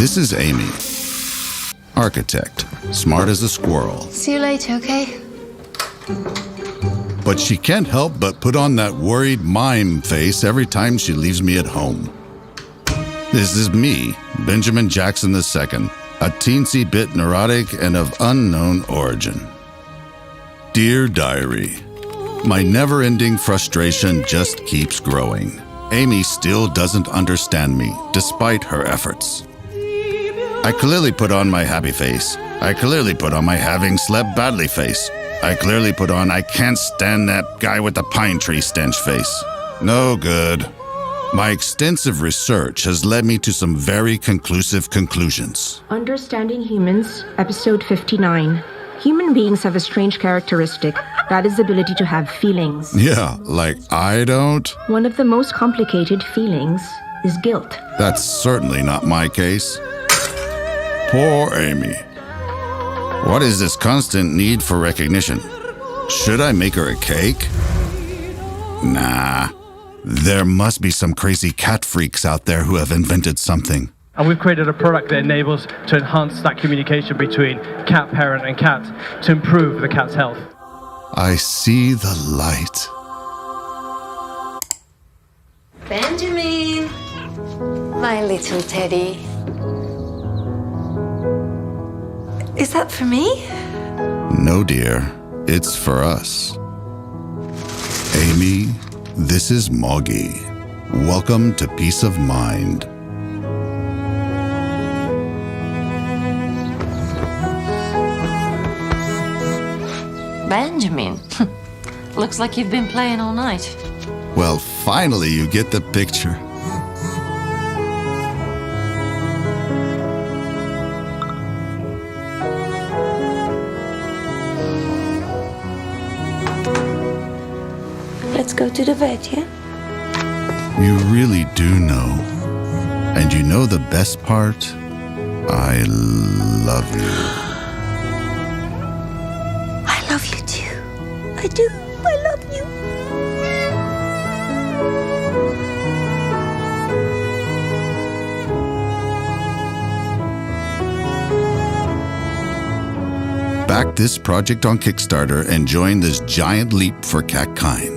This is Amy, architect, smart as a squirrel. See you later, okay? But she can't help but put on that worried mime face every time she leaves me at home. This is me, Benjamin Jackson II, a teensy bit neurotic and of unknown origin. Dear Diary, my never-ending frustration just keeps growing. Amy still doesn't understand me, despite her efforts. I clearly put on my happy face. I clearly put on my having slept badly face. I clearly put on I can't stand that guy with the pine tree stench face. No good. My extensive research has led me to some very conclusive conclusions. Understanding Humans, Episode 59. Human beings have a strange characteristic, that is the ability to have feelings. Yeah, like I don't? One of the most complicated feelings is guilt. That's certainly not my case. Poor Amy. What is this constant need for recognition? Should I make her a cake? Nah. There must be some crazy cat freaks out there who have invented something. And we've created a product that enables to enhance that communication between cat parent and cat to improve the cat's health. I see the light. Benjamin! My little teddy. Is that for me? No, dear. It's for us. Amy, this is Moggie. Welcome to Peace of Mind. Benjamin, looks like you've been playing all night. Well, finally you get the picture. Let's go to the vet, yeah? You really do know. And you know the best part? I love you. I love you too. I do. I love you. Back this project on Kickstarter and join this giant leap for catkind.